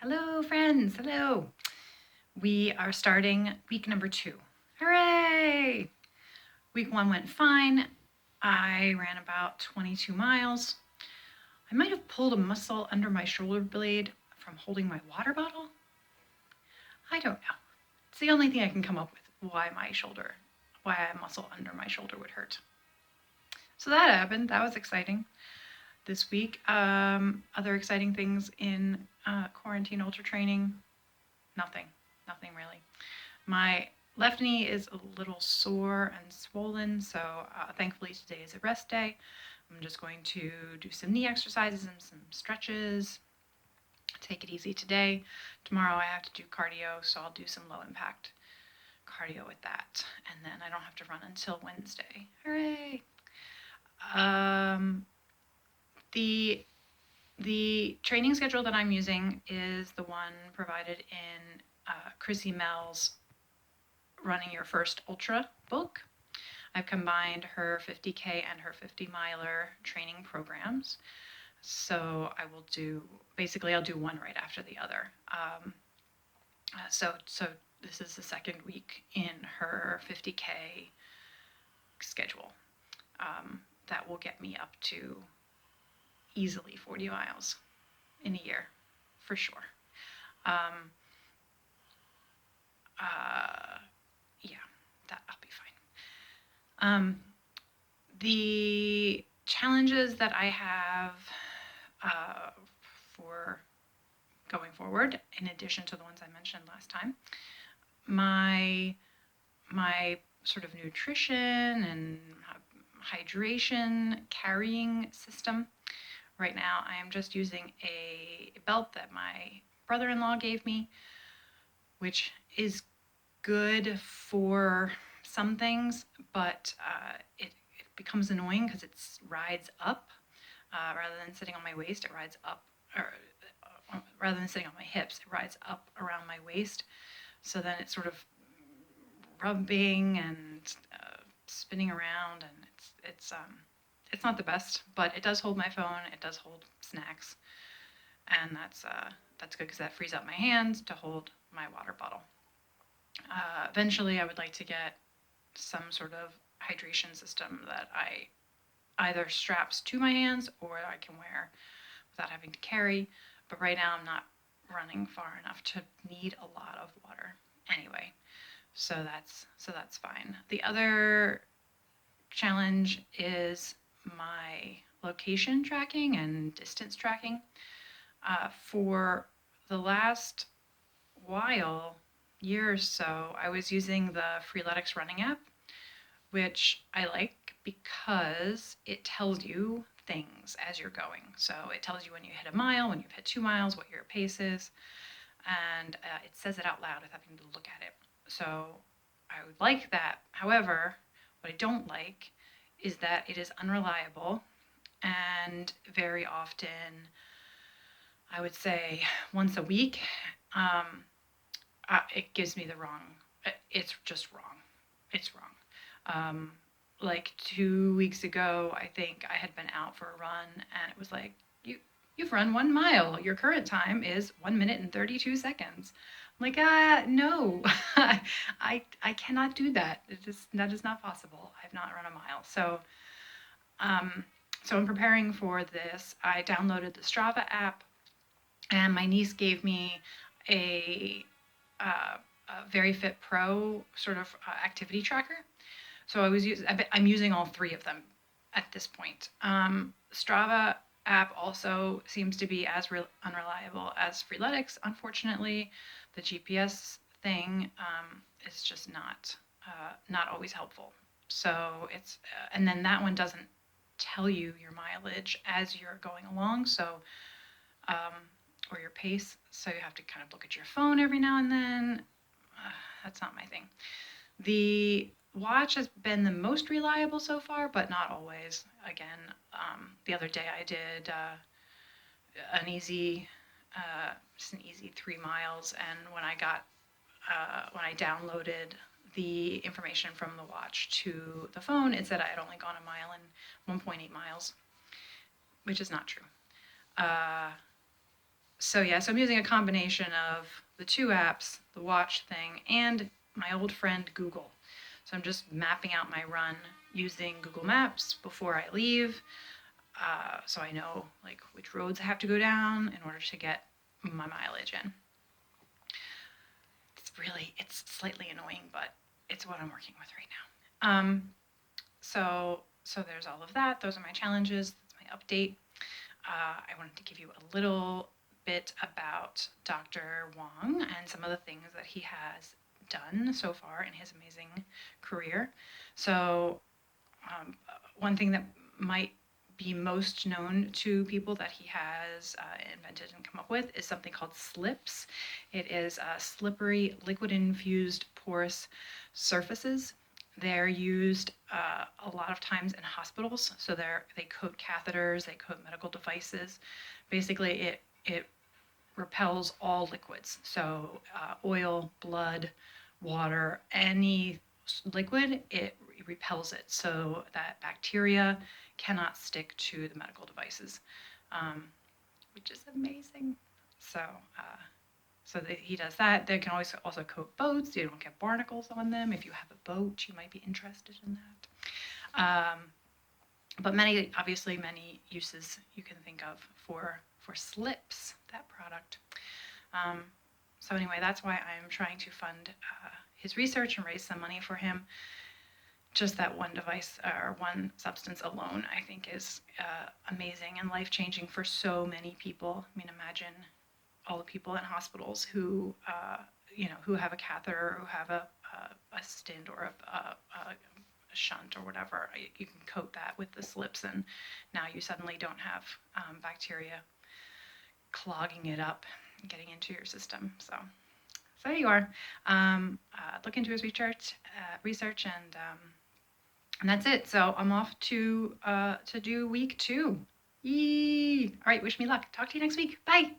Hello, friends. Hello. We are starting week number 2. Hooray! Week 1 went fine. I ran about 22 miles. I might have pulled a muscle under my shoulder blade from holding my water bottle. I don't know. It's the only thing I can come up with why a muscle under my shoulder would hurt. So that happened. That was exciting this week. Other exciting things in quarantine ultra training. Nothing really. My left knee is a little sore and swollen, so thankfully today is a rest day. I'm just going to do some knee exercises and some stretches. Take it easy today. Tomorrow I have to do cardio, so I'll do some low impact cardio with that, and then I don't have to run until Wednesday. Hooray! The training schedule that I'm using is the one provided in Krissy Moehl's Running Your First Ultra book. I've combined her 50K and her 50 miler training programs. So I'll do one right after the other. So this is the second week in her 50K schedule. That will get me up to easily 40 miles in a year, for sure. I'll be fine. The challenges that I have for going forward, in addition to the ones I mentioned last time, my sort of nutrition and hydration carrying system. Right now, I am just using a belt that my brother-in-law gave me, which is good for some things, but it becomes annoying because it rides up rather than sitting on my waist. It rides up, or rather than sitting on my hips, it rides up around my waist. So then it's sort of rubbing and spinning around, and it's not the best, but it does hold my phone. It does hold snacks, and that's good because that frees up my hands to hold my water bottle. Eventually, I would like to get some sort of hydration system that I either straps to my hands or I can wear without having to carry. But right now, I'm not running far enough to need a lot of water anyway. So that's fine. The other challenge is my location tracking and distance tracking. For the last year or so, I was using the Freeletics running app, which I like because it tells you things as you're going. So it tells you when you hit a mile, when you've hit 2 miles, what your pace is, and it says it out loud without having to look at it. So I would like that. However, what I don't like is that it is unreliable, and very often, I would say once a week, it gives me the wrong, it's just wrong. It's wrong. Like 2 weeks ago, I think I had been out for a run, and it was like, you've run 1 mile. Your current time is 1 minute and 32 seconds. I'm like, no, I cannot do that. That is not possible. I've not run a mile. So I'm preparing for this. I downloaded the Strava app, and my niece gave me a Very Fit Pro sort of activity tracker. So I'm using all 3 of them at this point. Strava app also seems to be as unreliable as Freeletics. Unfortunately, the GPS thing is just not always helpful. So it's and then that one doesn't tell you your mileage as you're going along. So or your pace. So you have to kind of look at your phone every now and then. That's not my thing. The watch has been the most reliable so far, but not always. Again, the other day I did an easy 3 miles, and when I downloaded the information from the watch to the phone, it said I had only gone a mile in 1.8 miles, which is not true. So yeah, so I'm using a combination of the two apps, the watch thing, and my old friend Google. So I'm just mapping out my run using Google Maps before I leave, so I know like which roads I have to go down in order to get my mileage in. It's slightly annoying, but it's what I'm working with right now. So there's all of that. Those are my challenges. That's my update. I wanted to give you a little bit about Dr. Wong and some of the things that he has done so far in his amazing career. So, one thing that might be most known to people that he has invented and come up with is something called SLIPS. It is slippery liquid infused porous surfaces. They're used a lot of times in hospitals. So they coat catheters, they coat medical devices. Basically, it repels all liquids. So oil, blood, water, any liquid, it repels it so that bacteria cannot stick to the medical devices, um, which is amazing. So, he does that. They can always also coat boats. You don't get barnacles on them. If you have a boat, you might be interested in that. But obviously, many uses you can think of for slips, that product. So anyway, that's why I'm trying to fund his research and raise some money for him. Just that one device or one substance alone, I think, is amazing and life-changing for so many people. I mean, imagine all the people in hospitals who, who have a catheter, who have a stent or a shunt or whatever. You can coat that with the slips, and now you suddenly don't have bacteria clogging it up and getting into your system. So there you are. Look into his research, and that's it. So I'm off to do week 2. Yee! All right, wish me luck. Talk to you next week. Bye.